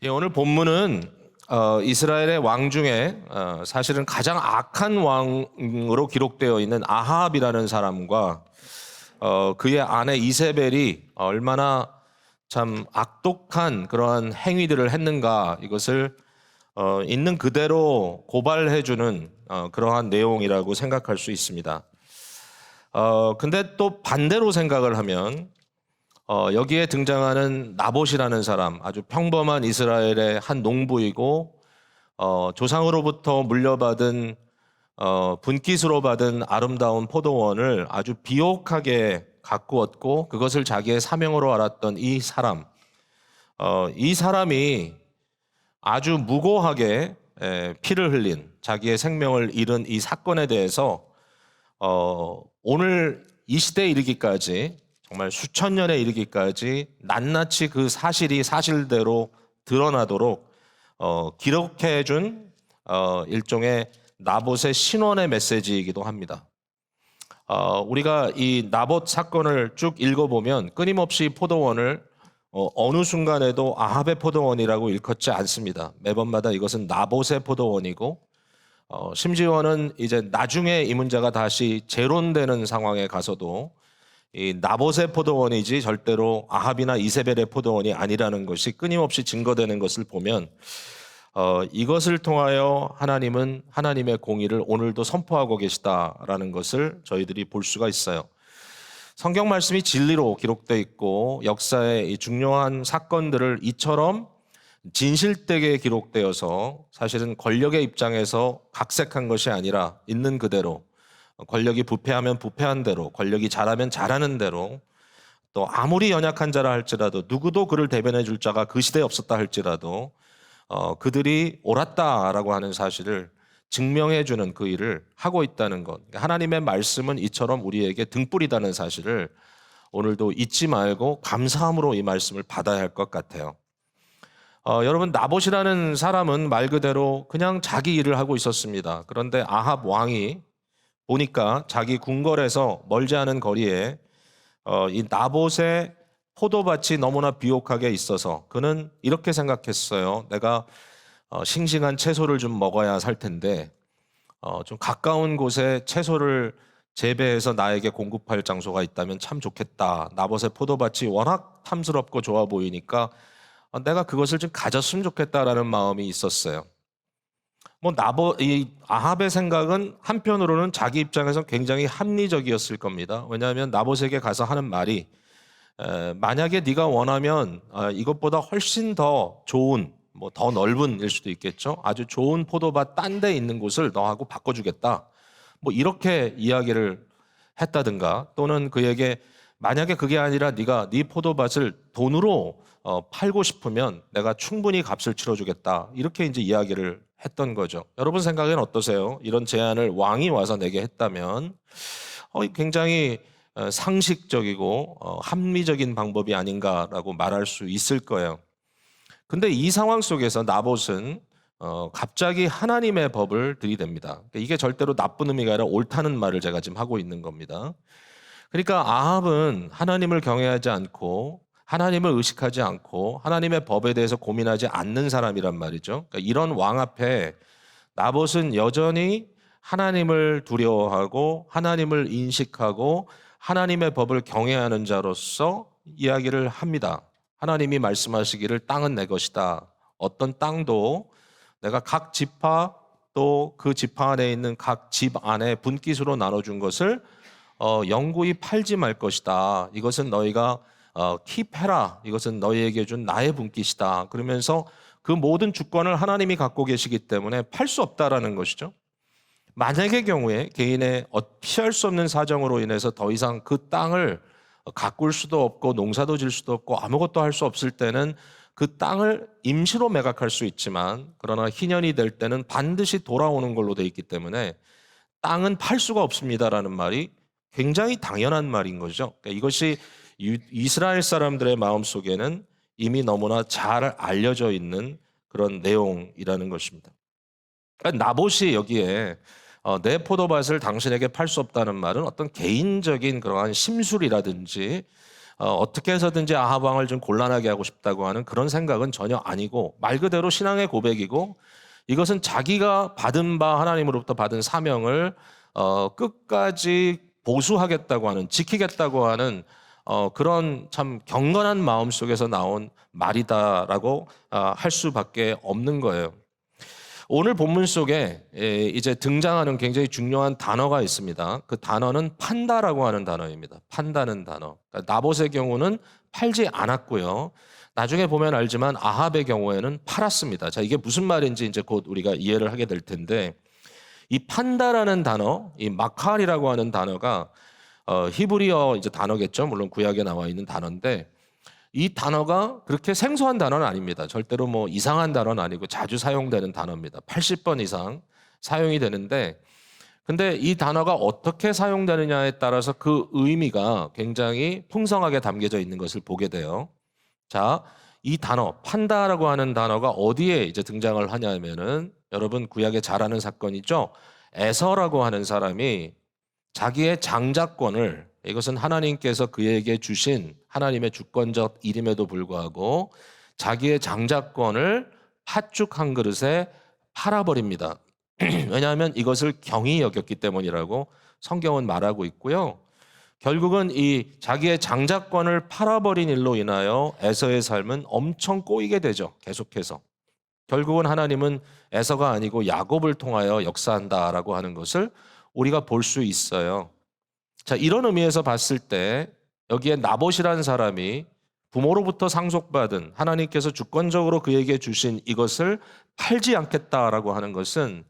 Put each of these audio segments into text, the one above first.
예, 오늘 본문은 이스라엘의 왕 중에 사실은 가장 악한 왕으로 기록되어 있는 아합이라는 사람과 그의 아내 이세벨이 얼마나 참 악독한 그러한 행위들을 했는가, 이것을 있는 그대로 고발해주는 그러한 내용이라고 생각할 수 있습니다. 근데 또 반대로 생각을 하면 여기에 등장하는 나봇이라는 사람, 아주 평범한 이스라엘의 한 농부이고 조상으로부터 물려받은 분깃으로 받은 아름다운 포도원을 아주 비옥하게 가꾸었고 그것을 자기의 사명으로 알았던 이 사람, 이 사람이 아주 무고하게 피를 흘린, 자기의 생명을 잃은 이 사건에 대해서 오늘 이 시대에 이르기까지, 정말 수천 년에 이르기까지 낱낱이 그 사실이 사실대로 드러나도록 기록해 준 일종의 나봇의 신원의 메시지이기도 합니다. 우리가 이 나봇 사건을 쭉 읽어보면 끊임없이 포도원을 어느 순간에도 아합의 포도원이라고 일컫지 않습니다. 매번마다 이것은 나봇의 포도원이고, 심지어는 이제 나중에 이 문제가 다시 재론되는 상황에 가서도 이 나봇의 포도원이지 절대로 아합이나 이세벨의 포도원이 아니라는 것이 끊임없이 증거되는 것을 보면 이것을 통하여 하나님은 하나님의 공의를 오늘도 선포하고 계시다라는 것을 저희들이 볼 수가 있어요. 성경 말씀이 진리로 기록되어 있고 역사의 이 중요한 사건들을 이처럼 진실되게 기록되어서 사실은 권력의 입장에서 각색한 것이 아니라 있는 그대로, 권력이 부패하면 부패한 대로, 권력이 잘하면 잘하는 대로, 또 아무리 연약한 자라 할지라도, 누구도 그를 대변해 줄 자가 그 시대에 없었다 할지라도 그들이 옳았다라고 하는 사실을 증명해 주는 그 일을 하고 있다는 것, 하나님의 말씀은 이처럼 우리에게 등불이다는 사실을 오늘도 잊지 말고 감사함으로 이 말씀을 받아야 할 것 같아요. 여러분, 나봇이라는 사람은 말 그대로 그냥 자기 일을 하고 있었습니다. 그런데 아합 왕이 보니까 자기 궁궐에서 멀지 않은 거리에 이 나봇의 포도밭이 너무나 비옥하게 있어서 그는 이렇게 생각했어요. 내가 싱싱한 채소를 좀 먹어야 살 텐데 좀 가까운 곳에 채소를 재배해서 나에게 공급할 장소가 있다면 참 좋겠다. 나봇의 포도밭이 워낙 탐스럽고 좋아 보이니까 내가 그것을 좀 가졌으면 좋겠다라는 마음이 있었어요. 이 아합의 생각은 한편으로는 자기 입장에서 굉장히 합리적이었을 겁니다. 왜냐하면 나봇에게 가서 하는 말이 만약에 네가 원하면 이것보다 훨씬 더 좋은, 더 넓은 일 수도 있겠죠. 아주 좋은 포도밭 딴 데 있는 곳을 너하고 바꿔주겠다. 이렇게 이야기를 했다든가, 또는 그에게 만약에 그게 아니라 네가 네 포도밭을 돈으로 팔고 싶으면 내가 충분히 값을 치러주겠다. 이렇게 이제 이야기를 했던 거죠. 여러분 생각엔 어떠세요? 이런 제안을 왕이 와서 내게 했다면 굉장히 상식적이고 합리적인 방법이 아닌가라고 말할 수 있을 거예요. 근데 이 상황 속에서 나봇은 갑자기 하나님의 법을 들이댑니다. 이게 절대로 나쁜 의미가 아니라 옳다는 말을 제가 지금 하고 있는 겁니다. 그러니까 아합은 하나님을 경외하지 않고 하나님을 의식하지 않고 하나님의 법에 대해서 고민하지 않는 사람이란 말이죠. 그러니까 이런 왕 앞에 나봇은 여전히 하나님을 두려워하고 하나님을 인식하고 하나님의 법을 경외하는 자로서 이야기를 합니다. 하나님이 말씀하시기를 땅은 내 것이다. 어떤 땅도 내가 각 지파, 또 그 지파 안에 있는 각 집 안에 분깃으로 나눠준 것을 영구히 팔지 말 것이다. 이것은 너희가 킵해라. 이것은 너희에게 준 나의 분깃이다. 그러면서 그 모든 주권을 하나님이 갖고 계시기 때문에 팔 수 없다라는 것이죠. 만약의 경우에 개인의 피할 수 없는 사정으로 인해서 더 이상 그 땅을 가꿀 수도 없고 농사도 질 수도 없고 아무것도 할 수 없을 때는 그 땅을 임시로 매각할 수 있지만, 그러나 희년이 될 때는 반드시 돌아오는 걸로 돼 있기 때문에 땅은 팔 수가 없습니다라는 말이 굉장히 당연한 말인 거죠. 그러니까 이것이 이스라엘 사람들의 마음속에는 이미 너무나 잘 알려져 있는 그런 내용이라는 것입니다. 그러니까 나봇이 여기에 내 포도밭을 당신에게 팔 수 없다는 말은 어떤 개인적인 그러한 심술이라든지 어떻게 해서든지 아합 왕을 좀 곤란하게 하고 싶다고 하는 그런 생각은 전혀 아니고 말 그대로 신앙의 고백이고 이것은 자기가 받은 바 하나님으로부터 받은 사명을 끝까지 보수하겠다고 하는 지키겠다고 하는 그런 참 경건한 마음 속에서 나온 말이다라고 할 수밖에 없는 거예요. 오늘 본문 속에 이제 등장하는 굉장히 중요한 단어가 있습니다. 그 단어는 판다라고 하는 단어입니다. 판다는 단어. 그러니까 나봇의 경우는 팔지 않았고요. 나중에 보면 알지만 아합의 경우에는 팔았습니다. 자, 이게 무슨 말인지 이제 곧 우리가 이해를 하게 될 텐데 이 판다라는 단어, 이 마칼이라고 하는 단어가 히브리어 이제 단어겠죠. 물론 구약에 나와 있는 단어인데 이 단어가 그렇게 생소한 단어는 아닙니다. 절대로 뭐 이상한 단어는 아니고 자주 사용되는 단어입니다. 80번 이상 사용이 되는데 근데 이 단어가 어떻게 사용되느냐에 따라서 그 의미가 굉장히 풍성하게 담겨져 있는 것을 보게 돼요. 자, 이 단어 판다라고 하는 단어가 어디에 이제 등장을 하냐면은 여러분 구약에 잘 아는 사건이죠. 에서라고 하는 사람이 자기의 장자권을 이것은 하나님께서 그에게 주신 하나님의 주권적 일임에도 불구하고 자기의 장자권을 팥죽 한 그릇에 팔아버립니다. 왜냐하면 이것을 경히 여겼기 때문이라고 성경은 말하고 있고요. 결국은 이 자기의 장자권을 팔아버린 일로 인하여 에서의 삶은 엄청 꼬이게 되죠. 계속해서. 결국은 하나님은 에서가 아니고 야곱을 통하여 역사한다라고 하는 것을 우리가 볼 수 있어요. 자, 이런 의미에서 봤을 때 여기에 나봇이라는 사람이 부모로부터 상속받은 하나님께서 주권적으로 그에게 주신 이것을 팔지 않겠다라고 하는 것은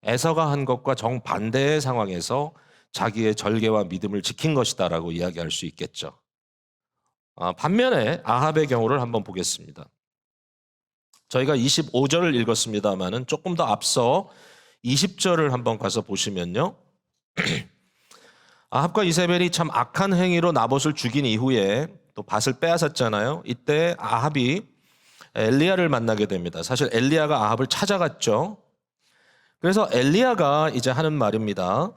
에서가 한 것과 정반대의 상황에서 자기의 절개와 믿음을 지킨 것이다라고 이야기할 수 있겠죠. 반면에 아합의 경우를 한번 보겠습니다. 저희가 25절을 읽었습니다만은 조금 더 앞서 20절을 한번 가서 보시면요. 아합과 이세벨이 참 악한 행위로 나봇을 죽인 이후에 또 밭을 빼앗았잖아요. 이때 아합이 엘리야를 만나게 됩니다. 사실 엘리야가 아합을 찾아갔죠. 그래서 엘리야가 이제 하는 말입니다.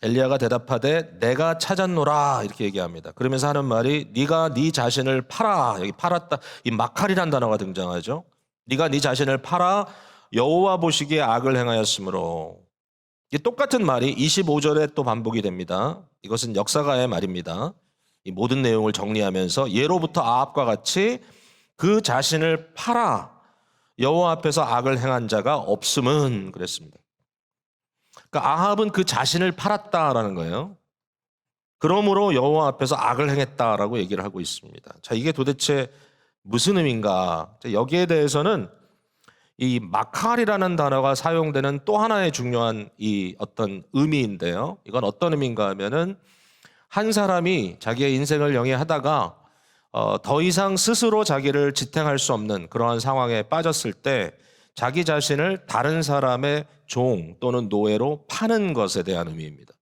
엘리야가 대답하되 내가 찾았노라 이렇게 얘기합니다. 그러면서 하는 말이 네가 네 자신을 팔아. 여기 팔았다. 이 마칼이라는 단어가 등장하죠. 네가 네 자신을 팔아 여호와 보시기에 악을 행하였으므로. 이 똑같은 말이 25절에 또 반복이 됩니다. 이것은 역사가의 말입니다. 이 모든 내용을 정리하면서 예로부터 아합과 같이 그 자신을 팔아 여호와 앞에서 악을 행한 자가 없음은 그랬습니다. 그러니까 아합은 그 자신을 팔았다라는 거예요. 그러므로 여호와 앞에서 악을 행했다라고 얘기를 하고 있습니다. 자, 이게 도대체 무슨 의미인가? 여기에 대해서는 이 마칼이라는 단어가 사용되는 또 하나의 중요한 이 어떤 의미인데요. 이건 어떤 의미인가 하면은 한 사람이 자기의 인생을 영위하다가 더 이상 스스로 자기를 지탱할 수 없는 그러한 상황에 빠졌을 때 자기 자신을 다른 사람의 종 또는 노예로 파는 것에 대한 의미입니다.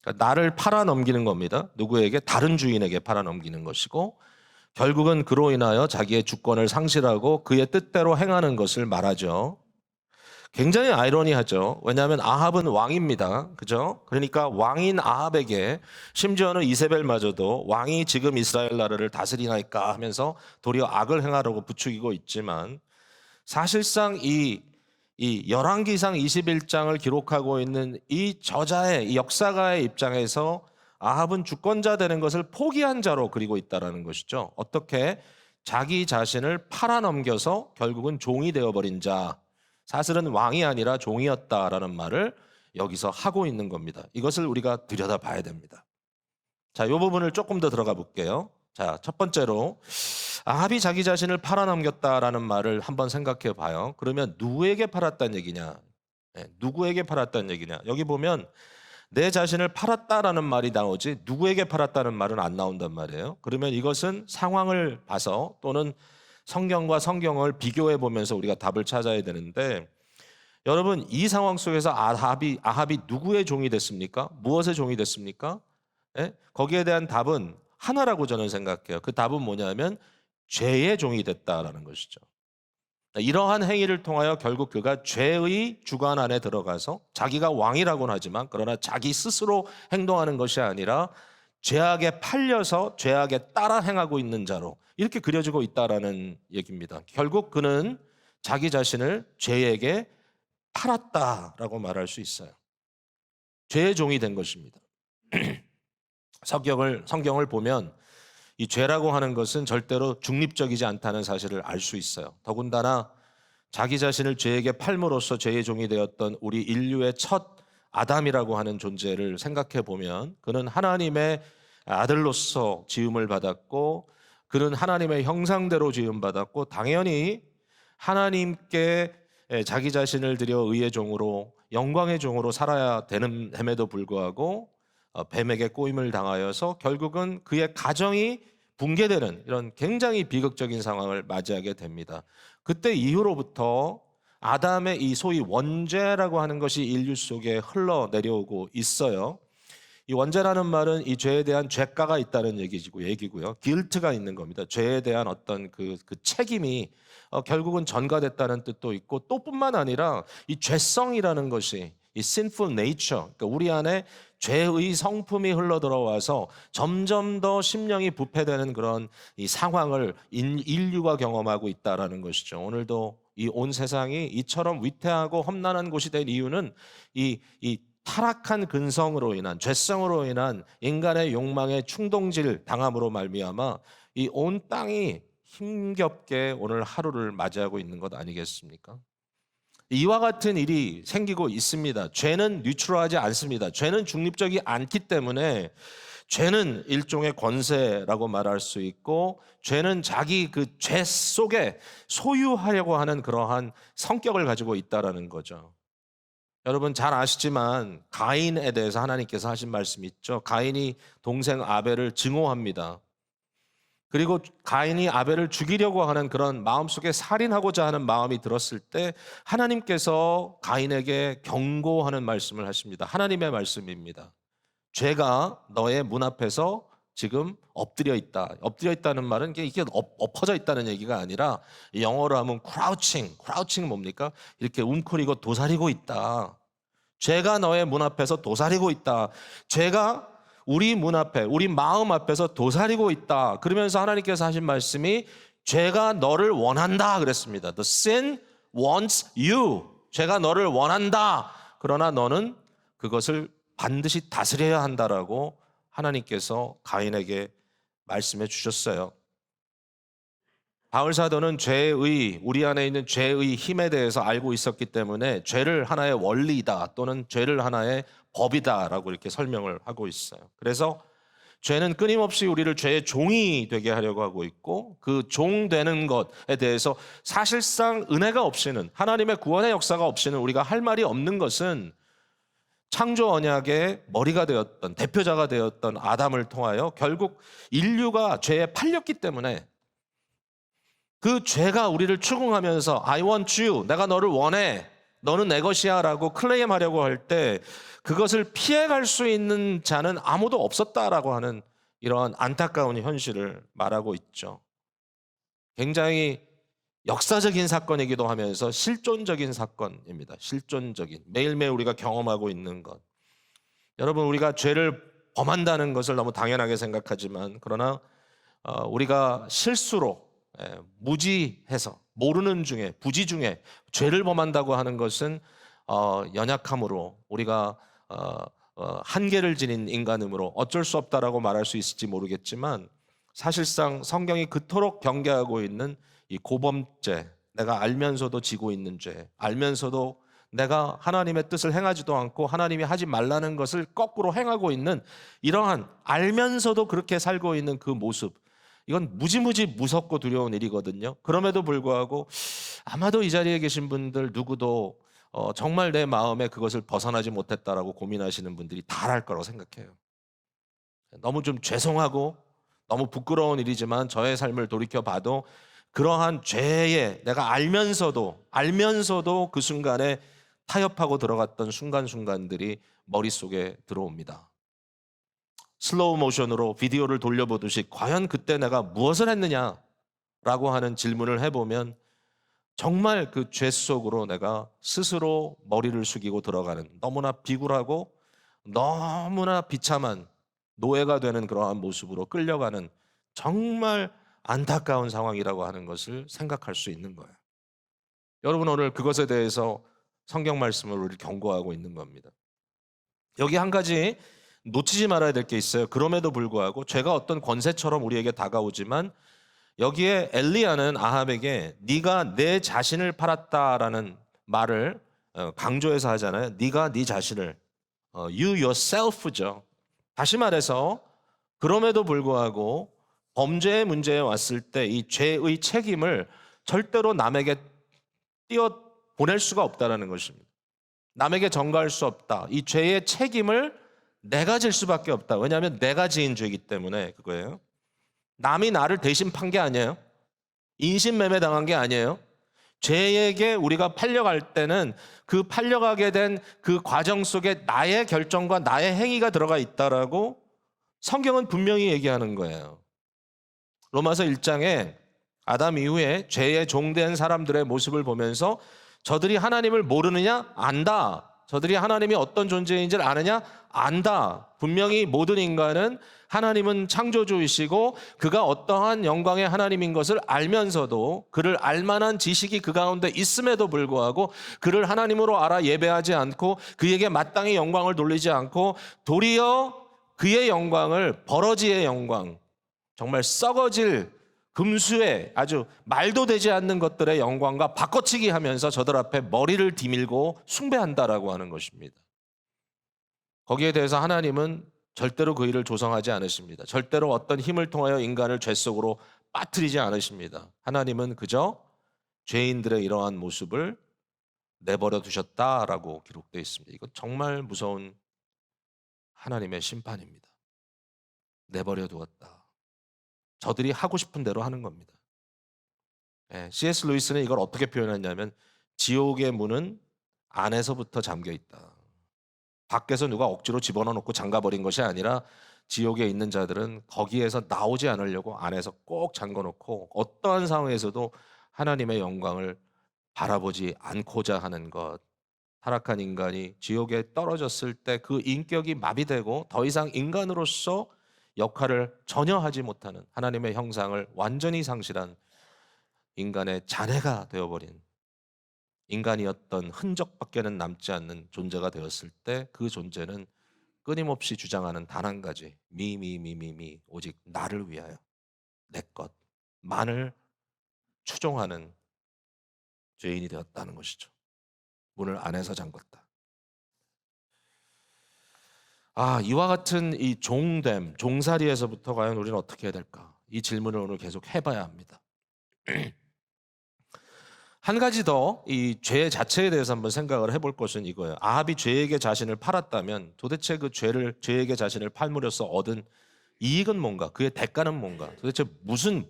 그러니까 나를 팔아 넘기는 겁니다. 누구에게? 다른 주인에게 팔아 넘기는 것이고 결국은 그로 인하여 자기의 주권을 상실하고 그의 뜻대로 행하는 것을 말하죠. 굉장히 아이러니하죠. 왜냐하면 아합은 왕입니다. 그죠? 그러니까 왕인 아합에게 심지어는 이세벨마저도 왕이 지금 이스라엘 나라를 다스리나이까 하면서 도리어 악을 행하려고 부추기고 있지만 사실상 이 열왕기상 21장을 기록하고 있는 이 저자의 이 역사가의 입장에서 아합은 주권자 되는 것을 포기한 자로 그리고 있다는 것이죠. 어떻게? 자기 자신을 팔아넘겨서 결국은 종이 되어버린 자, 사실은 왕이 아니라 종이었다라는 말을 여기서 하고 있는 겁니다. 이것을 우리가 들여다봐야 됩니다. 자, 이 부분을 조금 더 들어가 볼게요. 자, 첫 번째로 아합이 자기 자신을 팔아넘겼다라는 말을 한번 생각해 봐요. 그러면 누구에게 팔았다는 얘기냐? 누구에게 팔았다는 얘기냐? 여기 보면 내 자신을 팔았다라는 말이 나오지 누구에게 팔았다는 말은 안 나온단 말이에요. 그러면 이것은 상황을 봐서 또는 성경과 성경을 비교해 보면서 우리가 답을 찾아야 되는데 여러분 이 상황 속에서 아합이 누구의 종이 됐습니까? 무엇의 종이 됐습니까? 거기에 대한 답은 하나라고 저는 생각해요. 그 답은 뭐냐면 죄의 종이 됐다라는 것이죠. 이러한 행위를 통하여 결국 그가 죄의 주관 안에 들어가서 자기가 왕이라고는 하지만 그러나 자기 스스로 행동하는 것이 아니라 죄악에 팔려서 죄악에 따라 행하고 있는 자로 이렇게 그려지고 있다라는 얘기입니다. 결국 그는 자기 자신을 죄에게 팔았다라고 말할 수 있어요. 죄의 종이 된 것입니다. 성경을 보면 이 죄라고 하는 것은 절대로 중립적이지 않다는 사실을 알 수 있어요. 더군다나 자기 자신을 죄에게 팔므로써 죄의 종이 되었던 우리 인류의 첫 아담이라고 하는 존재를 생각해 보면 그는 하나님의 아들로서 지음을 받았고 그는 하나님의 형상대로 지음받았고 당연히 하나님께 자기 자신을 드려 의의 종으로 영광의 종으로 살아야 되는 됨에도 불구하고 뱀에게 꼬임을 당하여서 결국은 그의 가정이 붕괴되는 이런 굉장히 비극적인 상황을 맞이하게 됩니다. 그때 이후로부터 아담의 이 소위 원죄라고 하는 것이 인류 속에 흘러내려오고 있어요. 이 원죄라는 말은 이 죄에 대한 죄가가 있다는 얘기고요. guilt가 있는 겁니다. 죄에 대한 어떤 그 책임이 결국은 전가됐다는 뜻도 있고 또 뿐만 아니라 이 죄성이라는 것이 이 sinful nature, 그러니까 우리 안에 죄의 성품이 흘러들어와서 점점 더 심령이 부패되는 그런 이 상황을 인류가 경험하고 있다라는 것이죠. 오늘도 이 온 세상이 이처럼 위태하고 험난한 곳이 된 이유는 이 타락한 근성으로 인한 죄성으로 인한 인간의 욕망의 충동질 당함으로 말미암아 이 온 땅이 힘겹게 오늘 하루를 맞이하고 있는 것 아니겠습니까? 이와 같은 일이 생기고 있습니다. 죄는 뉴트럴하지 않습니다. 죄는 중립적이 않기 때문에 죄는 일종의 권세라고 말할 수 있고 죄는 자기 그 죄 속에 소유하려고 하는 그러한 성격을 가지고 있다라는 거죠. 여러분 잘 아시지만 가인에 대해서 하나님께서 하신 말씀이 있죠. 가인이 동생 아벨을 증오합니다. 그리고 가인이 아벨을 죽이려고 하는 그런 마음속에 살인하고자 하는 마음이 들었을 때 하나님께서 가인에게 경고하는 말씀을 하십니다. 하나님의 말씀입니다. 죄가 너의 문 앞에서 지금 엎드려 있다. 엎드려 있다는 말은 이게 엎어져 있다는 얘기가 아니라 영어로 하면 crouching 뭡니까? 이렇게 움츠리고 도사리고 있다. 죄가 너의 문 앞에서 도사리고 있다. 죄가 우리 문 앞에, 우리 마음 앞에서 도사리고 있다. 그러면서 하나님께서 하신 말씀이 죄가 너를 원한다 그랬습니다. The sin wants you. 죄가 너를 원한다. 그러나 너는 그것을 반드시 다스려야 한다라고 하나님께서 가인에게 말씀해 주셨어요. 바울 사도는 우리 안에 있는 죄의 힘에 대해서 알고 있었기 때문에 죄를 하나의 원리이다 또는 죄를 하나의 법이다라고 이렇게 설명을 하고 있어요. 그래서 죄는 끊임없이 우리를 죄의 종이 되게 하려고 하고 있고 그 종 되는 것에 대해서 사실상 은혜가 없이는 하나님의 구원의 역사가 없이는 우리가 할 말이 없는 것은 창조 언약의 머리가 되었던 대표자가 되었던 아담을 통하여 결국 인류가 죄에 팔렸기 때문에 그 죄가 우리를 추궁하면서 I want you, 내가 너를 원해, 너는 내 것이야 라고 클레임하려고 할 때 그것을 피해갈 수 있는 자는 아무도 없었다라고 하는 이러한 안타까운 현실을 말하고 있죠. 굉장히 역사적인 사건이기도 하면서 실존적인 사건입니다. 실존적인, 매일매일 우리가 경험하고 있는 것. 여러분, 우리가 죄를 범한다는 것을 너무 당연하게 생각하지만 그러나 우리가 실수로 무지해서 모르는 중에 부지 중에 죄를 범한다고 하는 것은 연약함으로 우리가 한계를 지닌 인간음으로 어쩔 수 없다라고 말할 수 있을지 모르겠지만 사실상 성경이 그토록 경계하고 있는 이 고범죄, 내가 알면서도 지고 있는 죄, 알면서도 내가 하나님의 뜻을 행하지도 않고 하나님이 하지 말라는 것을 거꾸로 행하고 있는 이러한 알면서도 그렇게 살고 있는 그 모습, 이건 무지무지 무섭고 두려운 일이거든요. 그럼에도 불구하고 아마도 이 자리에 계신 분들 누구도 정말 내 마음에 그것을 벗어나지 못했다라고 고민하시는 분들이 다 할 거라고 생각해요. 너무 좀 죄송하고 너무 부끄러운 일이지만 저의 삶을 돌이켜봐도 그러한 죄에 내가 알면서도 그 순간에 타협하고 들어갔던 순간순간들이 머릿속에 들어옵니다. 슬로우 모션으로 비디오를 돌려보듯이 과연 그때 내가 무엇을 했느냐라고 하는 질문을 해보면 정말 그 죄 속으로 내가 스스로 머리를 숙이고 들어가는 너무나 비굴하고 너무나 비참한 노예가 되는 그러한 모습으로 끌려가는 정말 안타까운 상황이라고 하는 것을 생각할 수 있는 거예요. 여러분 오늘 그것에 대해서 성경 말씀을 우리를 경고하고 있는 겁니다. 여기 한 가지 놓치지 말아야 될 게 있어요. 그럼에도 불구하고 죄가 어떤 권세처럼 우리에게 다가오지만 여기에 엘리야는 아합에게 네가 내 자신을 팔았다라는 말을 강조해서 하잖아요. 네가 네 자신을 you yourself죠. 다시 말해서 그럼에도 불구하고 범죄의 문제에 왔을 때 이 죄의 책임을 절대로 남에게 띄어 보낼 수가 없다라는 것입니다. 남에게 전가할 수 없다. 이 죄의 책임을 내가 질 수밖에 없다. 왜냐하면 내가 지은 죄이기 때문에 그거예요. 남이 나를 대신 판 게 아니에요. 인신매매 당한 게 아니에요. 죄에게 우리가 팔려갈 때는 그 팔려가게 된 그 과정 속에 나의 결정과 나의 행위가 들어가 있다라고 성경은 분명히 얘기하는 거예요. 로마서 1장에 아담 이후에 죄에 종된 사람들의 모습을 보면서 저들이 하나님을 모르느냐? 안다. 저들이 하나님이 어떤 존재인지를 아느냐? 안다. 분명히 모든 인간은 하나님은 창조주이시고 그가 어떠한 영광의 하나님인 것을 알면서도 그를 알만한 지식이 그 가운데 있음에도 불구하고 그를 하나님으로 알아 예배하지 않고 그에게 마땅히 영광을 돌리지 않고 도리어 그의 영광을 버러지의 영광, 정말 썩어질 금수의 아주 말도 되지 않는 것들의 영광과 바꿔치기 하면서 저들 앞에 머리를 디밀고 숭배한다라고 하는 것입니다. 거기에 대해서 하나님은 절대로 그 일을 조성하지 않으십니다. 절대로 어떤 힘을 통하여 인간을 죄 속으로 빠뜨리지 않으십니다. 하나님은 그저 죄인들의 이러한 모습을 내버려 두셨다라고 기록되어 있습니다. 이건 정말 무서운 하나님의 심판입니다. 내버려 두었다. 저들이 하고 싶은 대로 하는 겁니다. C.S. 루이스는 이걸 어떻게 표현했냐면 지옥의 문은 안에서부터 잠겨 있다. 밖에서 누가 억지로 집어넣어 놓고 잠가버린 것이 아니라 지옥에 있는 자들은 거기에서 나오지 않으려고 안에서 꼭 잠궈 놓고 어떠한 상황에서도 하나님의 영광을 바라보지 않고자 하는 것. 타락한 인간이 지옥에 떨어졌을 때 그 인격이 마비되고 더 이상 인간으로서 역할을 전혀 하지 못하는 하나님의 형상을 완전히 상실한 인간의 잔해가 되어버린 인간이었던 흔적밖에는 남지 않는 존재가 되었을 때 그 존재는 끊임없이 주장하는 단 한 가지 미 오직 나를 위하여 내 것만을 추종하는 죄인이 되었다는 것이죠. 문을 안에서 잠궜다. 이와 같은 이 종됨, 종살이에서부터 과연 우리는 어떻게 해야 될까? 이 질문을 오늘 계속 해봐야 합니다. 한 가지 더 이 죄 자체에 대해서 한번 생각을 해볼 것은 이거예요. 아합이 죄에게 자신을 팔았다면 도대체 그 죄에게 자신을 팔므로써 얻은 이익은 뭔가? 그의 대가는 뭔가? 도대체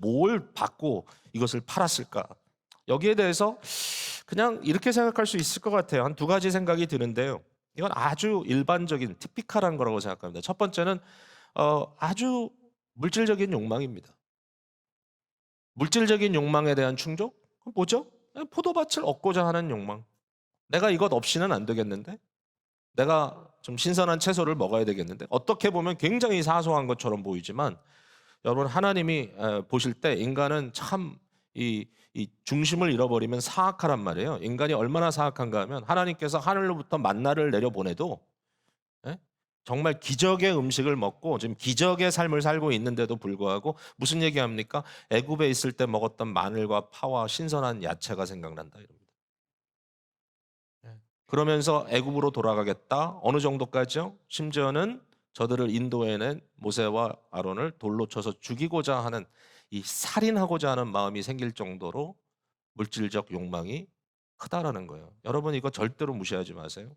뭘 받고 이것을 팔았을까? 여기에 대해서 그냥 이렇게 생각할 수 있을 것 같아요. 한 두 가지 생각이 드는데요. 이건 아주 일반적인 티피컬한 거라고 생각합니다. 첫 번째는 아주 물질적인 욕망입니다. 물질적인 욕망에 대한 충족? 그건 뭐죠? 포도밭을 얻고자 하는 욕망. 내가 이것 없이는 안 되겠는데? 내가 좀 신선한 채소를 먹어야 되겠는데? 어떻게 보면 굉장히 사소한 것처럼 보이지만 여러분 하나님이 보실 때 인간은 참 이 중심을 잃어버리면 사악하란 말이에요. 인간이 얼마나 사악한가 하면 하나님께서 하늘로부터 만나를 내려보내도 정말 기적의 음식을 먹고 지금 기적의 삶을 살고 있는데도 불구하고 무슨 얘기합니까? 애굽에 있을 때 먹었던 마늘과 파와 신선한 야채가 생각난다 이럽니다. 그러면서 애굽으로 돌아가겠다. 어느 정도까지요? 심지어는 저들을 인도해낸 모세와 아론을 돌로 쳐서 죽이고자 하는 이 살인하고자 하는 마음이 생길 정도로 물질적 욕망이 크다라는 거예요. 여러분 이거 절대로 무시하지 마세요.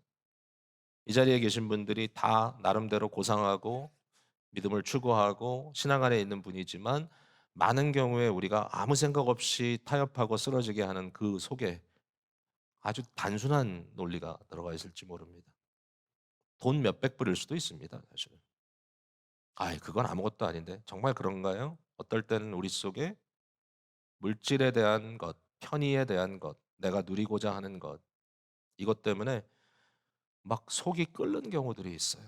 이 자리에 계신 분들이 다 나름대로 고상하고 믿음을 추구하고 신앙 안에 있는 분이지만 많은 경우에 우리가 아무 생각 없이 타협하고 쓰러지게 하는 그 속에 아주 단순한 논리가 들어가 있을지 모릅니다. 돈 몇백 불일 수도 있습니다. 사실은. 그건 아무것도 아닌데 정말 그런가요? 어떨 때는 우리 속에 물질에 대한 것, 편의에 대한 것, 내가 누리고자 하는 것 이것 때문에 막 속이 끓는 경우들이 있어요.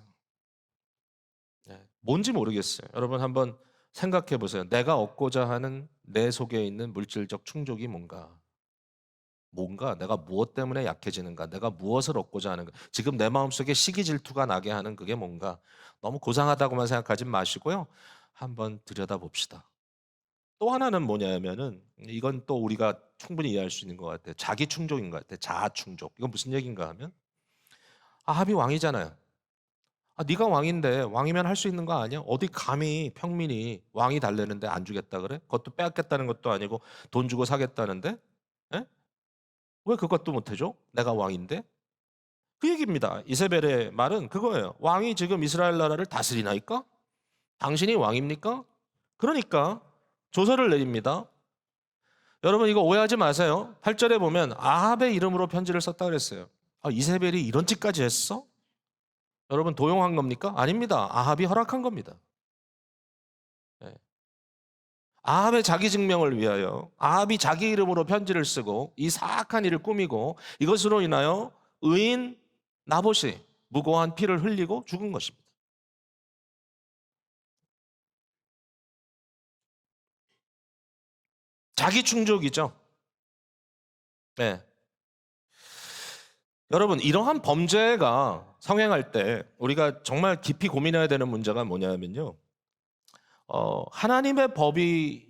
뭔지 모르겠어요. 여러분 한번 생각해 보세요. 내가 얻고자 하는 내 속에 있는 물질적 충족이 뭔가? 뭔가 내가 무엇 때문에 약해지는가? 내가 무엇을 얻고자 하는가? 지금 내 마음속에 시기 질투가 나게 하는 그게 뭔가? 너무 고상하다고만 생각하지 마시고요. 한번 들여다봅시다. 또 하나는 뭐냐면은 이건 또 우리가 충분히 이해할 수 있는 것 같아요. 자기 충족인 것 같아요. 자아 충족. 이건 무슨 얘기인가 하면 아합이 왕이잖아요. 네가 왕인데 왕이면 할 수 있는 거 아니야? 어디 감히 평민이 왕이 달래는데 안 주겠다 그래? 그것도 빼앗겠다는 것도 아니고 돈 주고 사겠다는데? 에? 왜 그것도 못 해줘? 내가 왕인데? 그 얘기입니다. 이세벨의 말은 그거예요. 왕이 지금 이스라엘 나라를 다스리나이까? 당신이 왕입니까? 그러니까 조서를 내립니다. 여러분 이거 오해하지 마세요. 8절에 보면 아합의 이름으로 편지를 썼다 그랬어요. 이세벨이 이런 짓까지 했어? 여러분 도용한 겁니까? 아닙니다. 아합이 허락한 겁니다. 예. 아합의 자기 증명을 위하여 아합이 자기 이름으로 편지를 쓰고 이 사악한 일을 꾸미고 이것으로 인하여 의인 나봇이 무고한 피를 흘리고 죽은 것입니다. 자기 충족이죠. 네. 여러분 이러한 범죄가 성행할 때 우리가 정말 깊이 고민해야 되는 문제가 뭐냐면요. 하나님의 법이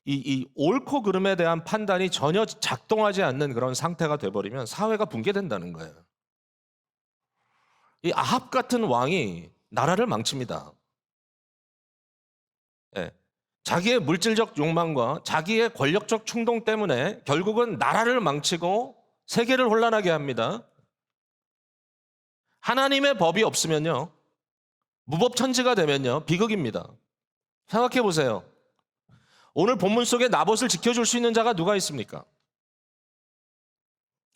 이 옳고 그름에 대한 판단이 전혀 작동하지 않는 그런 상태가 돼버리면 사회가 붕괴된다는 거예요. 이 아합 같은 왕이 나라를 망칩니다. 예. 자기의 물질적 욕망과 자기의 권력적 충동 때문에 결국은 나라를 망치고 세계를 혼란하게 합니다. 하나님의 법이 없으면요. 무법천지가 되면요. 비극입니다. 생각해 보세요. 오늘 본문 속에 나봇을 지켜줄 수 있는 자가 누가 있습니까?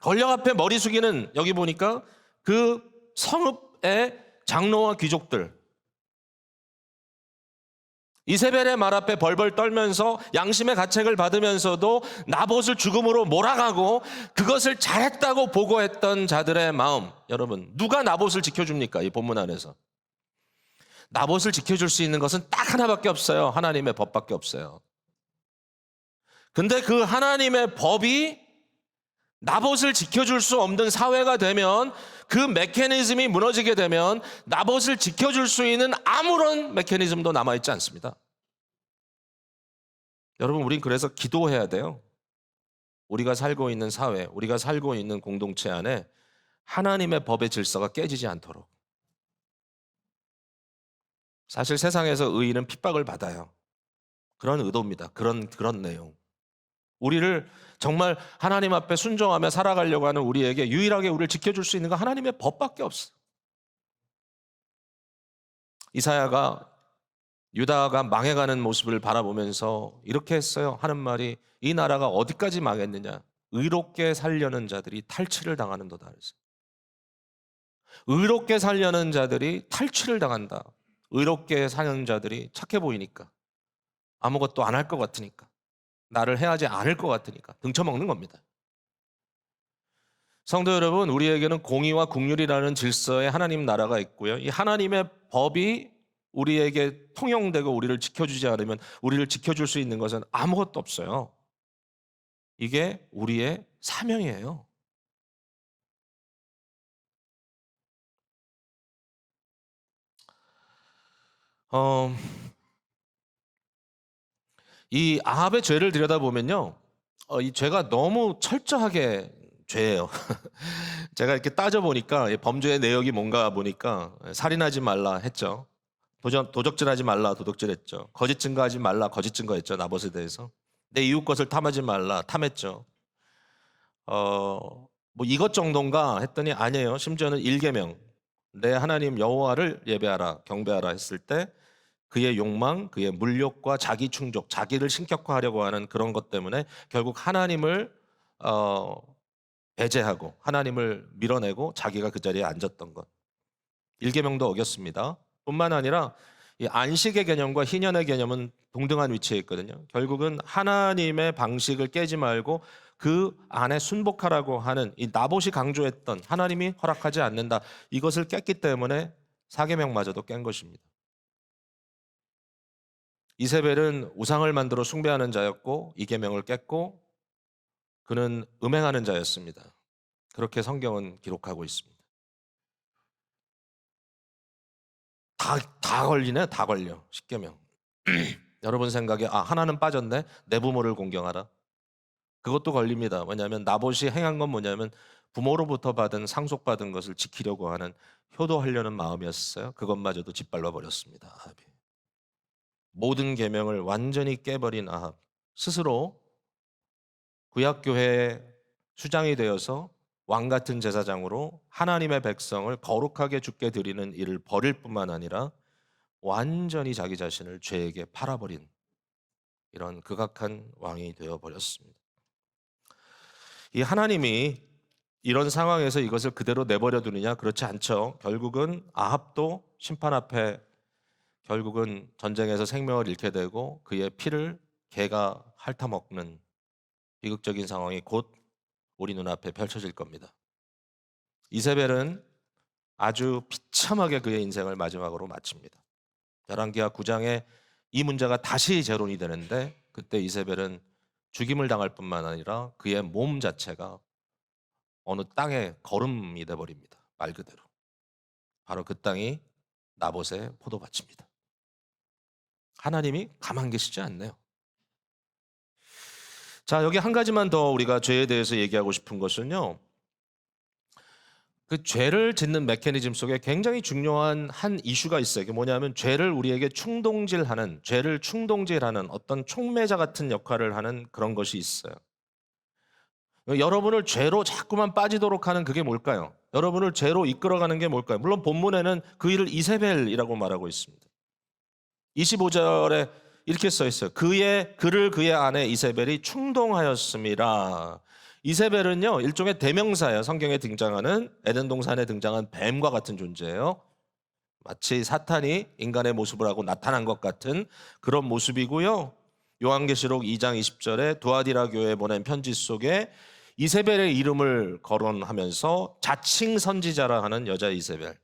권력 앞에 머리 숙이는 여기 보니까 그 성읍의 장로와 귀족들. 이세벨의 말 앞에 벌벌 떨면서 양심의 가책을 받으면서도 나봇을 죽음으로 몰아가고 그것을 잘했다고 보고했던 자들의 마음. 여러분 누가 나봇을 지켜줍니까? 이 본문 안에서. 나봇을 지켜줄 수 있는 것은 딱 하나밖에 없어요. 하나님의 법밖에 없어요. 근데 그 하나님의 법이 나봇을 지켜줄 수 없는 사회가 되면 그 메커니즘이 무너지게 되면 나봇을 지켜줄 수 있는 아무런 메커니즘도 남아있지 않습니다. 여러분 우린 그래서 기도해야 돼요. 우리가 살고 있는 사회, 우리가 살고 있는 공동체 안에 하나님의 법의 질서가 깨지지 않도록. 사실 세상에서 의인은 핍박을 받아요. 그런 의도입니다. 그런 내용. 우리를 정말 하나님 앞에 순종하며 살아가려고 하는 우리에게 유일하게 우리를 지켜줄 수 있는 건 하나님의 법밖에 없어요. 이사야가 유다가 망해가는 모습을 바라보면서 이렇게 했어요. 하는 말이 이 나라가 어디까지 망했느냐. 의롭게 살려는 자들이 탈취를 당하는도다. 그랬어요. 의롭게 살려는 자들이 탈취를 당한다. 의롭게 사는 자들이 착해 보이니까 아무것도 안 할 것 같으니까 나를 해하지 않을 것 같으니까 등쳐먹는 겁니다. 성도 여러분, 우리에게는 공의와 긍휼이라는 질서의 하나님 나라가 있고요. 이 하나님의 법이 우리에게 통용되고 우리를 지켜주지 않으면 우리를 지켜줄 수 있는 것은 아무것도 없어요. 이게 우리의 사명이에요. 어, 이 아합의 죄를 들여다보면요. 이 죄가 너무 철저하게 죄예요. 제가 이렇게 따져보니까 범죄의 내역이 뭔가 보니까 살인하지 말라 했죠. 도적질하지 말라 도둑질했죠. 거짓 증거하지 말라 거짓 증거했죠. 나봇에 대해서. 내 이웃 것을 탐하지 말라 탐했죠. 뭐 이것 정도인가 했더니 아니에요. 심지어는 일계명 내 하나님 여호와를 예배하라 경배하라 했을 때 그의 욕망, 그의 물욕과 자기 충족, 자기를 신격화하려고 하는 그런 것 때문에 결국 하나님을 어, 배제하고 하나님을 밀어내고 자기가 그 자리에 앉았던 것. 일계명도 어겼습니다. 뿐만 아니라 이 안식의 개념과 희년의 개념은 동등한 위치에 있거든요. 결국은 하나님의 방식을 깨지 말고 그 안에 순복하라고 하는 이 나봇이 강조했던 하나님이 허락하지 않는다. 이것을 깼기 때문에 사계명마저도 깬 것입니다. 이세벨은 우상을 만들어 숭배하는 자였고 이 계명을 깼고 그는 음행하는 자였습니다. 그렇게 성경은 기록하고 있습니다. 다 걸리네, 다 걸려. 십계명. 여러분 생각에 하나는 빠졌네. 내 부모를 공경하라. 그것도 걸립니다. 왜냐하면 나봇이 행한 건 뭐냐면 부모로부터 받은 상속받은 것을 지키려고 하는 효도하려는 마음이었어요. 그것마저도 짓밟아 버렸습니다. 아합이. 모든 계명을 완전히 깨버린 아합. 스스로 구약교회의 수장이 되어서 왕 같은 제사장으로 하나님의 백성을 거룩하게 죽게 드리는 일을 벌일 뿐만 아니라 완전히 자기 자신을 죄에게 팔아버린 이런 극악한 왕이 되어버렸습니다. 이 하나님이 이런 상황에서 이것을 그대로 내버려 두느냐? 그렇지 않죠. 결국은 아합도 심판 앞에 결국은 전쟁에서 생명을 잃게 되고 그의 피를 개가 핥아먹는 비극적인 상황이 곧 우리 눈앞에 펼쳐질 겁니다. 이세벨은 아주 비참하게 그의 인생을 마지막으로 마칩니다. 열왕기하 9장에 이 문제가 다시 재론이 되는데 그때 이세벨은 죽임을 당할 뿐만 아니라 그의 몸 자체가 어느 땅에 거름이 돼 버립니다. 말 그대로. 바로 그 땅이 나봇의 포도밭입니다. 하나님이 가만 계시지 않네요. 자, 여기 한 가지만 더 우리가 죄에 대해서 얘기하고 싶은 것은요. 그 죄를 짓는 메커니즘 속에 굉장히 중요한 한 이슈가 있어요. 이게 뭐냐면 죄를 우리에게 죄를 충동질하는 어떤 촉매자 같은 역할을 하는 그런 것이 있어요. 여러분을 죄로 자꾸만 빠지도록 하는 그게 뭘까요? 여러분을 죄로 이끌어가는 게 뭘까요? 물론 본문에는 그 일을 이세벨이라고 말하고 있습니다. 25절에 이렇게 써 있어요. 그를 그의 아내 이세벨이 충동하였습니다. 이세벨은요, 일종의 대명사예요. 성경에 등장하는 에덴 동산에 등장한 뱀과 같은 존재예요. 마치 사탄이 인간의 모습을 하고 나타난 것 같은 그런 모습이고요. 요한계시록 2장 20절에 두아디라 교회에 보낸 편지 속에 이세벨의 이름을 거론하면서 자칭 선지자라 하는 여자 이세벨.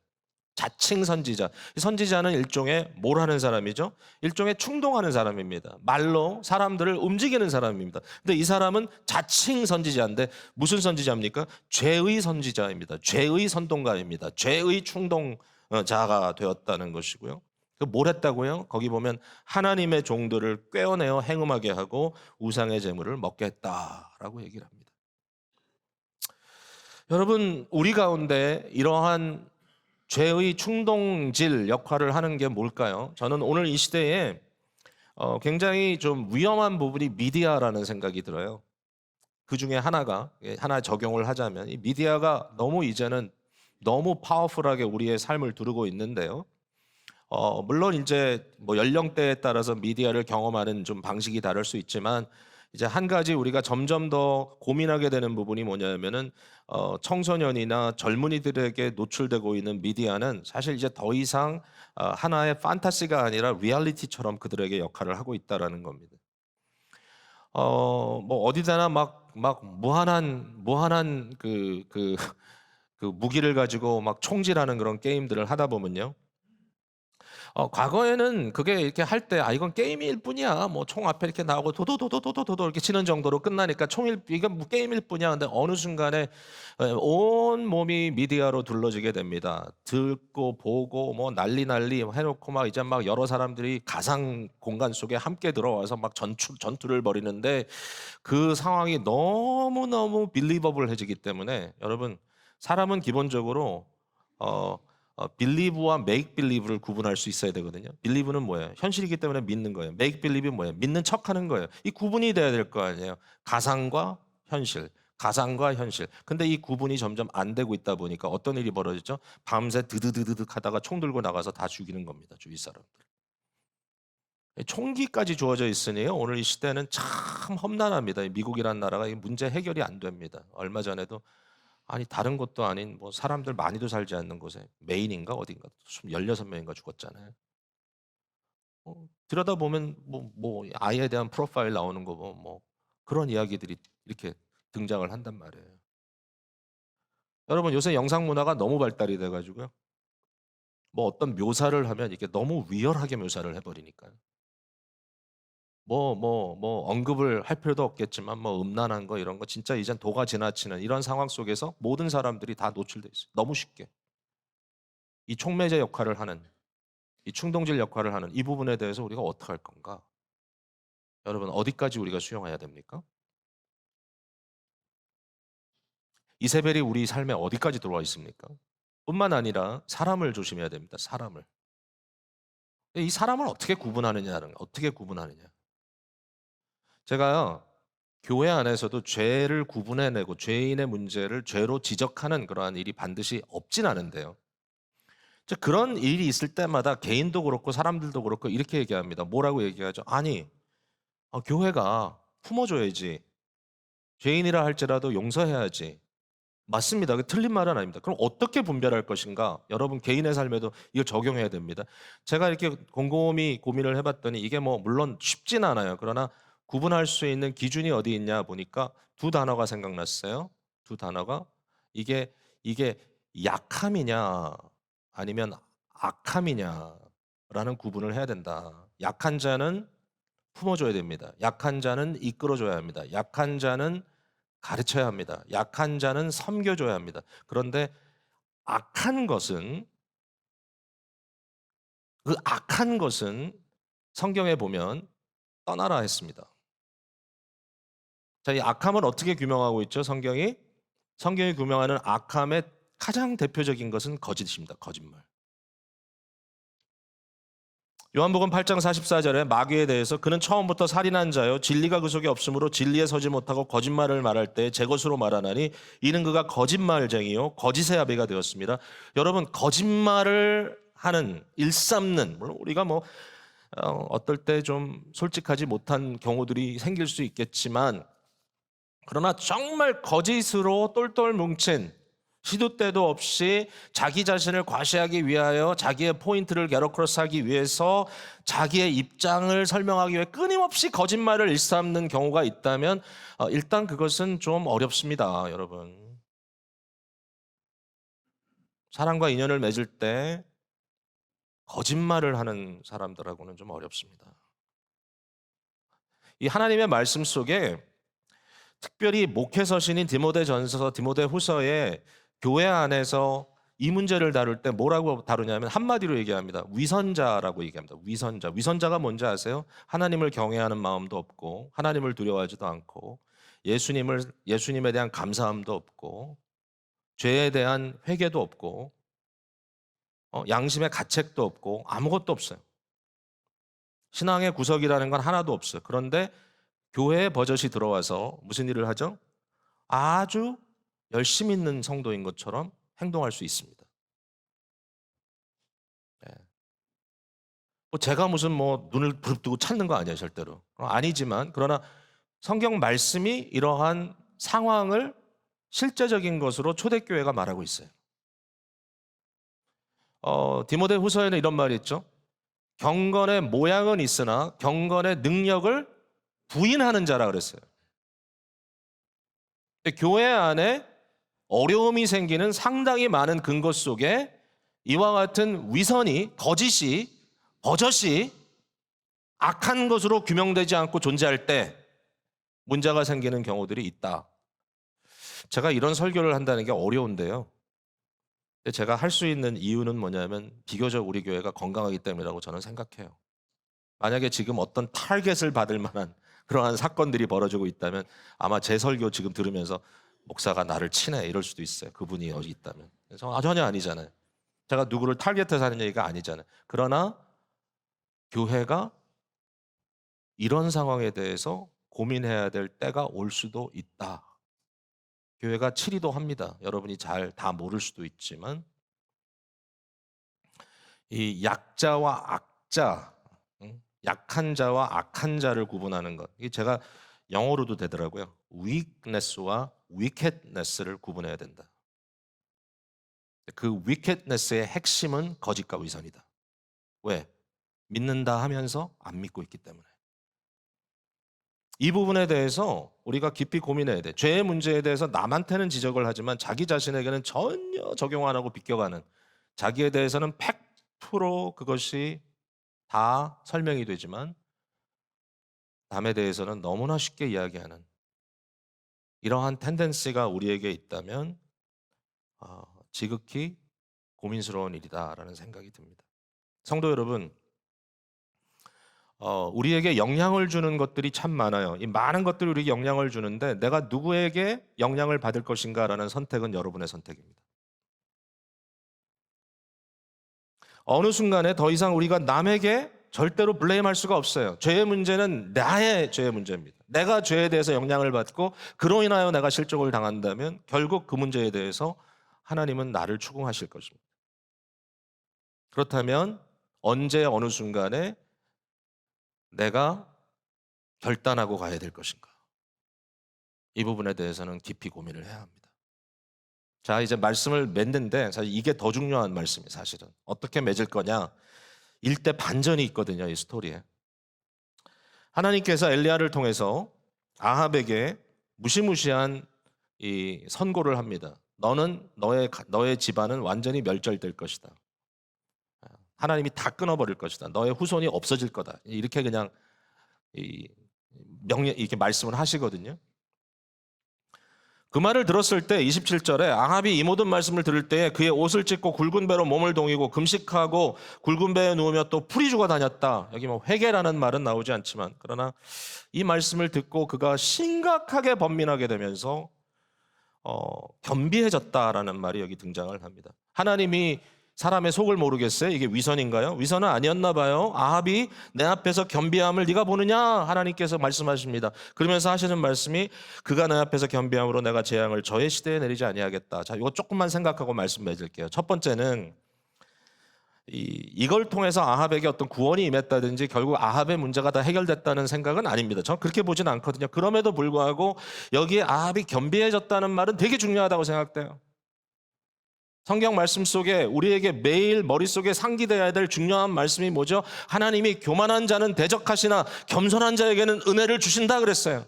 자칭 선지자. 선지자는 일종의 뭘 하는 사람이죠? 일종의 충동하는 사람입니다. 말로 사람들을 움직이는 사람입니다. 근데 이 사람은 자칭 선지자인데 무슨 선지자입니까? 죄의 선지자입니다. 죄의 선동가입니다. 죄의 충동자가 되었다는 것이고요. 뭘 했다고요? 거기 보면 하나님의 종들을 꿰어내어 행음하게 하고 우상의 제물을 먹게 했다라고 얘기를 합니다. 여러분, 우리 가운데 이러한 죄의 충동질 역할을 하는 게 뭘까요? 저는 오늘 이 시대에 굉장히 좀 위험한 부분이 미디어라는 생각이 들어요. 그 중에 하나 적용을 하자면 이 미디어가 너무 이제는 너무 파워풀하게 우리의 삶을 두르고 있는데요. 물론 이제 뭐 연령대에 따라서 미디어를 경험하는 좀 방식이 다를 수 있지만 이제 한 가지 우리가 점점 더 고민하게 되는 부분이 뭐냐면은 청소년이나 젊은이들에게 노출되고 있는 미디어는 사실 이제 더 이상 하나의 판타지가 아니라 리얼리티처럼 그들에게 역할을 하고 있다라는 겁니다. 뭐 어디다나 막 무한한 그 무기를 가지고 막 총질하는 그런 게임들을 하다 보면요. 과거에는 그게 이렇게 할 때 이건 게임일 뿐이야. 뭐 총 앞에 이렇게 나오고 도도도도도도도 이렇게 치는 정도로 끝나니까 이건 뭐 게임일 뿐이야. 근데 어느 순간에 온 몸이 미디어로 둘러지게 됩니다. 듣고 보고 뭐 난리 해놓고 막 이제 막 여러 사람들이 가상 공간 속에 함께 들어와서 막 전투를 벌이는데 그 상황이 너무너무 빌리버블해지기 때문에 여러분 사람은 기본적으로 빌리브와 메이크 빌리브를 구분할 수 있어야 되거든요. 빌리브는 뭐예요? 현실이기 때문에 믿는 거예요. 메이크 빌리브는 뭐예요? 믿는 척하는 거예요. 이 구분이 돼야 될 거 아니에요. 가상과 현실, 가상과 현실. 근데 이 구분이 점점 안 되고 있다 보니까 어떤 일이 벌어지죠? 밤새 드드드드득 하다가 총 들고 나가서 다 죽이는 겁니다. 주위 사람들. 총기까지 주어져 있으니요. 오늘 이 시대는 참 험난합니다. 미국이라는 나라가 이 문제 해결이 안 됩니다. 얼마 전에도 다른 곳도 아닌 뭐 사람들 많이도 살지 않는 곳에 메인인가 어딘가 16명인가 죽었잖아요. 들여다보면 뭐 아이에 대한 프로파일 나오는 거 뭐 그런 이야기들이 이렇게 등장을 한단 말이에요. 여러분 요새 영상 문화가 너무 발달이 돼 가지고요. 뭐 어떤 묘사를 하면 이게 너무 리얼하게 묘사를 해 버리니까요. 언급을 할 필요도 없겠지만 음란한 거 이런 거 진짜 이젠 도가 지나치는 이런 상황 속에서 모든 사람들이 다 노출돼 있어요. 너무 쉽게. 이 촉매제 역할을 하는, 이 충동질 역할을 하는 이 부분에 대해서 우리가 어떻게 할 건가? 여러분, 어디까지 우리가 수용해야 됩니까? 이세벨이 우리 삶에 어디까지 들어와 있습니까? 뿐만 아니라 사람을 조심해야 됩니다. 사람을. 이 사람을 어떻게 구분하느냐는, 어떻게 구분하느냐. 제가요, 교회 안에서도 죄를 구분해내고 죄인의 문제를 죄로 지적하는 그러한 일이 반드시 없진 않은데요. 그런 일이 있을 때마다 개인도 그렇고 사람들도 그렇고 이렇게 얘기합니다. 뭐라고 얘기하죠? 아니, 교회가 품어줘야지. 죄인이라 할지라도 용서해야지. 맞습니다. 그 틀린 말은 아닙니다. 그럼 어떻게 분별할 것인가? 여러분 개인의 삶에도 이걸 적용해야 됩니다. 제가 이렇게 곰곰이 고민을 해봤더니 이게 물론 쉽진 않아요. 그러나 구분할 수 있는 기준이 어디 있냐 보니까 두 단어가 생각났어요. 두 단어가 이게 약함이냐 아니면 악함이냐라는 구분을 해야 된다. 약한 자는 품어줘야 됩니다. 약한 자는 이끌어줘야 합니다. 약한 자는 가르쳐야 합니다. 약한 자는 섬겨줘야 합니다. 그런데 악한 것은, 그 악한 것은 성경에 보면 떠나라 했습니다. 자, 이 악함을 어떻게 규명하고 있죠? 성경이 규명하는 악함의 가장 대표적인 것은 거짓입니다. 거짓말. 요한복음 8장 44절에 마귀에 대해서 그는 처음부터 살인한 자요 진리가 그 속에 없으므로 진리에 서지 못하고 거짓말을 말할 때 제 것으로 말하나니 이는 그가 거짓말쟁이요 거짓의 아비가 되었습니다. 여러분 거짓말을 하는 일삼는 물론 우리가 어떨 때 좀 솔직하지 못한 경우들이 생길 수 있겠지만 그러나 정말 거짓으로 똘똘 뭉친 시도 때도 없이 자기 자신을 과시하기 위하여 자기의 포인트를 게러크로스하기 위해서 자기의 입장을 설명하기 위해 끊임없이 거짓말을 일삼는 경우가 있다면 일단 그것은 좀 어렵습니다, 여러분. 사람과 인연을 맺을 때 거짓말을 하는 사람들하고는 좀 어렵습니다. 이 하나님의 말씀 속에 특별히 목회서신인 디모데전서, 디모데후서에 교회 안에서 이 문제를 다룰 때 뭐라고 다루냐면 한마디로 얘기합니다. 위선자라고 얘기합니다. 위선자. 위선자가 뭔지 아세요? 하나님을 경외하는 마음도 없고 하나님을 두려워하지도 않고 예수님에 대한 감사함도 없고 죄에 대한 회개도 없고 양심의 가책도 없고 아무것도 없어요. 신앙의 구석이라는 건 하나도 없어요. 그런데 교회에 버젓이 들어와서 무슨 일을 하죠? 아주 열심히 있는 성도인 것처럼 행동할 수 있습니다. 네. 제가 무슨 눈을 부릅뜨고 찾는 거 아니에요, 절대로. 아니지만 그러나 성경 말씀이 이러한 상황을 실제적인 것으로 초대교회가 말하고 있어요. 디모데후서에는 이런 말이 있죠. 경건의 모양은 있으나 경건의 능력을 부인하는 자라 그랬어요. 교회 안에 어려움이 생기는 상당히 많은 근거 속에 이와 같은 위선이, 거짓이, 버젓이 악한 것으로 규명되지 않고 존재할 때 문제가 생기는 경우들이 있다. 제가 이런 설교를 한다는 게 어려운데요. 제가 할 수 있는 이유는 뭐냐면 비교적 우리 교회가 건강하기 때문이라고 저는 생각해요. 만약에 지금 어떤 타겟을 받을 만한 그러한 사건들이 벌어지고 있다면 아마 제 설교 지금 들으면서 목사가 나를 치네 이럴 수도 있어요. 그분이 여기 있다면. 그래서 전혀 아니잖아요. 제가 누구를 타겟해서 하는 얘기가 아니잖아요. 그러나 교회가 이런 상황에 대해서 고민해야 될 때가 올 수도 있다. 교회가 치리도 합니다. 여러분이 잘 다 모를 수도 있지만 이 약자와 악자, 약한 자와 악한 자를 구분하는 것. 이게 제가 영어로도 되더라고요. weakness와 wickedness를 구분해야 된다. 그 wickedness의 핵심은 거짓과 위선이다. 왜? 믿는다 하면서 안 믿고 있기 때문에. 이 부분에 대해서 우리가 깊이 고민해야 돼. 죄의 문제에 대해서 남한테는 지적을 하지만 자기 자신에게는 전혀 적용 안 하고 비껴가는 자기에 대해서는 100% 그것이 다 설명이 되지만 남에 대해서는 너무나 쉽게 이야기하는 이러한 텐덴시가 우리에게 있다면 지극히 고민스러운 일이다라는 생각이 듭니다. 성도 여러분, 우리에게 영향을 주는 것들이 참 많아요. 이 많은 것들이 우리에게 영향을 주는데 내가 누구에게 영향을 받을 것인가라는 선택은 여러분의 선택입니다. 어느 순간에 더 이상 우리가 남에게 절대로 블레임할 수가 없어요. 죄의 문제는 나의 죄의 문제입니다. 내가 죄에 대해서 영향을 받고 그로 인하여 내가 실족을 당한다면 결국 그 문제에 대해서 하나님은 나를 추궁하실 것입니다. 그렇다면 언제 어느 순간에 내가 결단하고 가야 될 것인가? 이 부분에 대해서는 깊이 고민을 해야 합니다. 자, 이제 말씀을 맺는데 사실 이게 더 중요한 말씀이에요. 사실은 어떻게 맺을 거냐? 일대 반전이 있거든요, 이 스토리에. 하나님께서 엘리야를 통해서 아합에게 무시무시한 이 선고를 합니다. 너는 너의 집안은 완전히 멸절될 것이다. 하나님이 다 끊어버릴 것이다. 너의 후손이 없어질 거다. 이렇게 그냥 이렇게 말씀을 하시거든요. 그 말을 들었을 때 27절에 아합이 이 모든 말씀을 들을 때에 그의 옷을 찢고 굵은 배로 몸을 동이고 금식하고 굵은 배에 누우며 또 풀이 죽어 다녔다. 여기 뭐 회개라는 말은 나오지 않지만 그러나 이 말씀을 듣고 그가 심각하게 번민하게 되면서 겸비해졌다라는 말이 여기 등장을 합니다. 하나님이 사람의 속을 모르겠어요? 이게 위선인가요? 위선은 아니었나 봐요. 아합이 내 앞에서 겸비함을 네가 보느냐? 하나님께서 말씀하십니다. 그러면서 하시는 말씀이 그가 내 앞에서 겸비함으로 내가 재앙을 저의 시대에 내리지 아니하겠다. 자, 이거 조금만 생각하고 말씀 맺을게요. 첫 번째는 이걸 통해서 아합에게 어떤 구원이 임했다든지 결국 아합의 문제가 다 해결됐다는 생각은 아닙니다. 저는 그렇게 보진 않거든요. 그럼에도 불구하고 여기에 아합이 겸비해졌다는 말은 되게 중요하다고 생각돼요. 성경 말씀 속에 우리에게 매일 머릿속에 상기되어야 될 중요한 말씀이 뭐죠? 하나님이 교만한 자는 대적하시나 겸손한 자에게는 은혜를 주신다 그랬어요.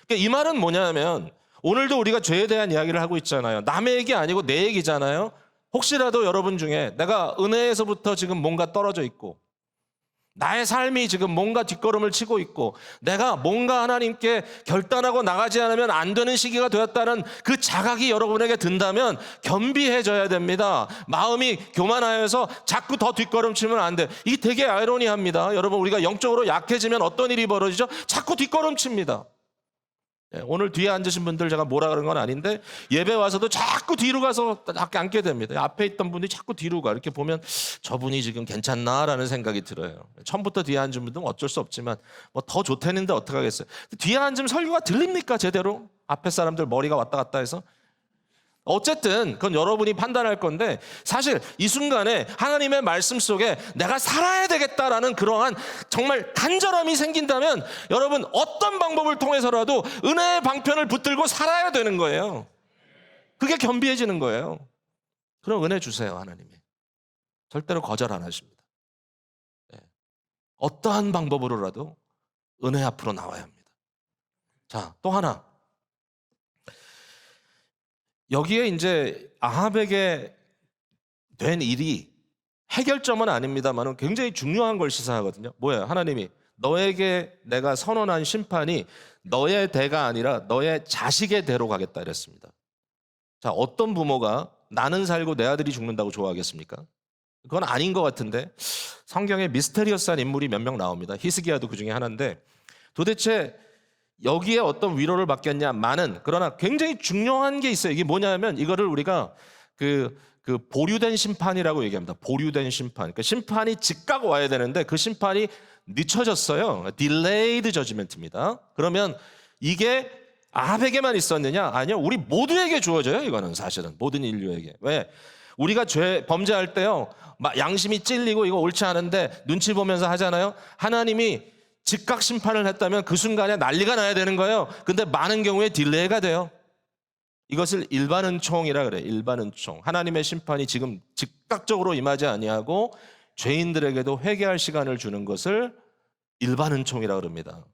그러니까 이 말은 뭐냐면 오늘도 우리가 죄에 대한 이야기를 하고 있잖아요. 남의 얘기 아니고 내 얘기잖아요. 혹시라도 여러분 중에 내가 은혜에서부터 지금 뭔가 떨어져 있고 나의 삶이 지금 뭔가 뒷걸음을 치고 있고 내가 뭔가 하나님께 결단하고 나가지 않으면 안 되는 시기가 되었다는 그 자각이 여러분에게 든다면 겸비해져야 됩니다. 마음이 교만하여서 자꾸 더 뒷걸음치면 안 돼. 이게 되게 아이러니합니다. 여러분, 우리가 영적으로 약해지면 어떤 일이 벌어지죠? 자꾸 뒷걸음칩니다. 오늘 뒤에 앉으신 분들 제가 뭐라 그런 건 아닌데 예배 와서도 자꾸 뒤로 가서 앉게 됩니다. 앞에 있던 분이 자꾸 뒤로 가. 이렇게 보면 저분이 지금 괜찮나라는 생각이 들어요. 처음부터 뒤에 앉은 분들은 어쩔 수 없지만 뭐 더 좋다는데 어떡하겠어요. 뒤에 앉으면 설교가 들립니까 제대로? 앞에 사람들 머리가 왔다 갔다 해서. 어쨌든 그건 여러분이 판단할 건데 사실 이 순간에 하나님의 말씀 속에 내가 살아야 되겠다라는 그러한 정말 간절함이 생긴다면 여러분 어떤 방법을 통해서라도 은혜의 방편을 붙들고 살아야 되는 거예요. 그게 겸비해지는 거예요. 그럼 은혜 주세요. 하나님이 절대로 거절 안 하십니다. 어떠한 방법으로라도 은혜 앞으로 나와야 합니다. 자, 또 하나, 여기에 이제 아합에게 된 일이 해결점은 아닙니다만 굉장히 중요한 걸 시사하거든요. 뭐예요? 하나님이 너에게 내가 선언한 심판이 너의 대가 아니라 너의 자식의 대로 가겠다 이랬습니다. 자, 어떤 부모가 나는 살고 내 아들이 죽는다고 좋아하겠습니까? 그건 아닌 것 같은데 성경에 미스테리어스한 인물이 몇 명 나옵니다. 히스기야도 그 중에 하나인데 도대체 여기에 어떤 위로를 받겠냐? 많은. 그러나 굉장히 중요한 게 있어요. 이게 뭐냐면 이거를 우리가 그 보류된 심판이라고 얘기합니다. 보류된 심판. 그러니까 심판이 즉각 와야 되는데 그 심판이 늦춰졌어요. Delayed judgment입니다. 그러면 이게 아합에게만 있었느냐? 아니요. 우리 모두에게 주어져요. 이거는 사실은 모든 인류에게. 왜? 우리가 범죄할 때요. 막 양심이 찔리고 이거 옳지 않은데 눈치 보면서 하잖아요. 하나님이 즉각 심판을 했다면 그 순간에 난리가 나야 되는 거예요. 근데 많은 경우에 딜레이가 돼요. 이것을 일반은총이라 그래요. 일반은총. 하나님의 심판이 지금 즉각적으로 임하지 아니하고 죄인들에게도 회개할 시간을 주는 것을 일반은총이라 그럽니다.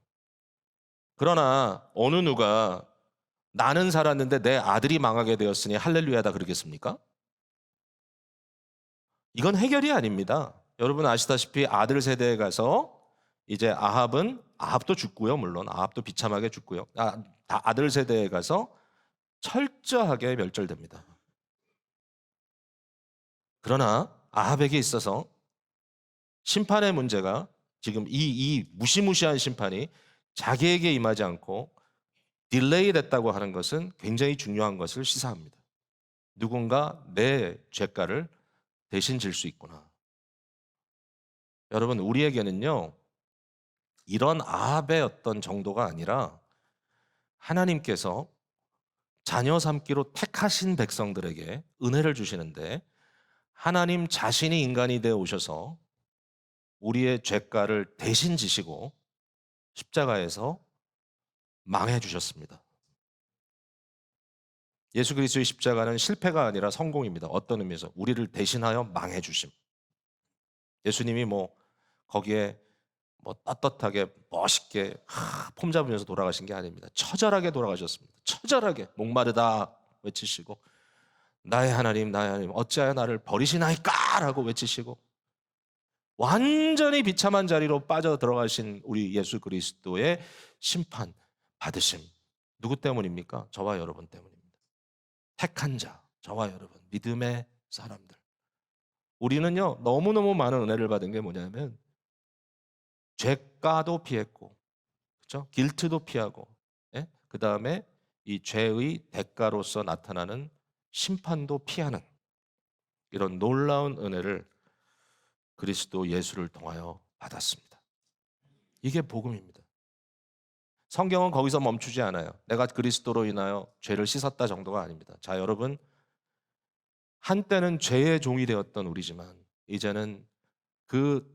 그러나 어느 누가 나는 살았는데 내 아들이 망하게 되었으니 할렐루야다 그러겠습니까? 이건 해결이 아닙니다. 여러분 아시다시피 아들 세대에 가서 이제 아합도 죽고요. 물론 아합도 비참하게 죽고요. 다 아들 세대에 가서 철저하게 멸절됩니다. 그러나 아합에게 있어서 심판의 문제가 지금 이 무시무시한 심판이 자기에게 임하지 않고 딜레이 됐다고 하는 것은 굉장히 중요한 것을 시사합니다. 누군가 내 죄가를 대신 질 수 있구나. 여러분, 우리에게는요, 이런 아합의 어떤 정도가 아니라 하나님께서 자녀 삼기로 택하신 백성들에게 은혜를 주시는데, 하나님 자신이 인간이 되어 오셔서 우리의 죄가를 대신 지시고 십자가에서 망해 주셨습니다. 예수 그리스도의 십자가는 실패가 아니라 성공입니다. 어떤 의미에서? 우리를 대신하여 망해 주심. 예수님이 거기에 떳떳하게 멋있게 폼 잡으면서 돌아가신 게 아닙니다. 처절하게 돌아가셨습니다. 처절하게 목마르다 외치시고, 나의 하나님 어찌하여 나를 버리시나이까 라고 외치시고, 완전히 비참한 자리로 빠져 들어가신 우리 예수 그리스도의 심판 받으심, 누구 때문입니까? 저와 여러분 때문입니다. 택한 자, 저와 여러분, 믿음의 사람들. 우리는요, 너무너무 많은 은혜를 받은 게 뭐냐면 죄가도 피했고, 그렇죠? 길트도 피하고, 예? 그 다음에 이 죄의 대가로서 나타나는 심판도 피하는 이런 놀라운 은혜를 그리스도 예수를 통하여 받았습니다. 이게 복음입니다. 성경은 거기서 멈추지 않아요. 내가 그리스도로 인하여 죄를 씻었다 정도가 아닙니다. 자, 여러분, 한때는 죄의 종이 되었던 우리지만 이제는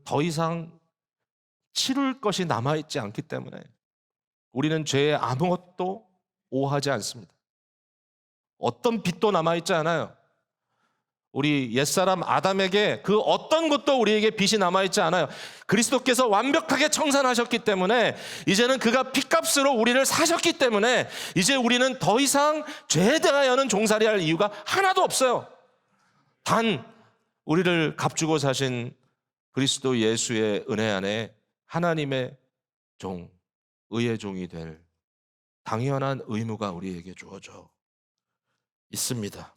더 이상 치룰 것이 남아있지 않기 때문에 우리는 죄에 아무것도 오하지 않습니다. 어떤 빚도 남아있지 않아요. 우리 옛사람 아담에게 그 어떤 것도 우리에게 빚이 남아있지 않아요. 그리스도께서 완벽하게 청산하셨기 때문에, 이제는 그가 핏값으로 우리를 사셨기 때문에 이제 우리는 더 이상 죄에 대하여는 종살이할 이유가 하나도 없어요. 단 우리를 값주고 사신 그리스도 예수의 은혜 안에 하나님의 종, 의의 종이 될 당연한 의무가 우리에게 주어져 있습니다.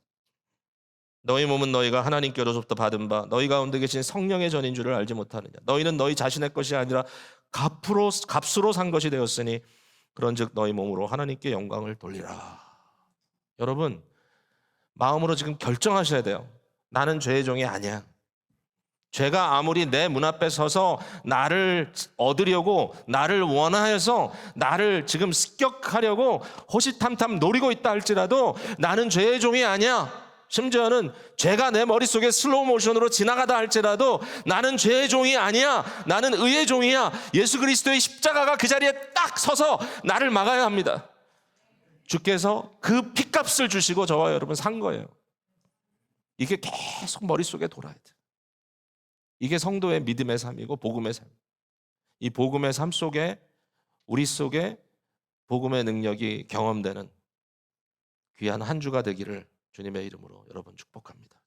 너희 몸은 너희가 하나님께로부터 받은 바 너희 가운데 계신 성령의 전인 줄을 알지 못하느냐. 너희는 너희 자신의 것이 아니라 값으로 산 것이 되었으니 그런즉 너희 몸으로 하나님께 영광을 돌리라. 여러분, 마음으로 지금 결정하셔야 돼요. 나는 죄의 종이 아니야. 죄가 아무리 내 문 앞에 서서 나를 얻으려고, 나를 원하여서 나를 지금 습격하려고 호시탐탐 노리고 있다 할지라도 나는 죄의 종이 아니야. 심지어는 죄가 내 머릿속에 슬로우 모션으로 지나가다 할지라도 나는 죄의 종이 아니야. 나는 의의 종이야. 예수 그리스도의 십자가가 그 자리에 딱 서서 나를 막아야 합니다. 주께서 그 핏값을 주시고 저와 여러분 산 거예요. 이게 계속 머릿속에 돌아야 돼. 이게 성도의 믿음의 삶이고 복음의 삶. 이 복음의 삶 속에, 우리 속에 복음의 능력이 경험되는 귀한 한 주가 되기를 주님의 이름으로 여러분 축복합니다.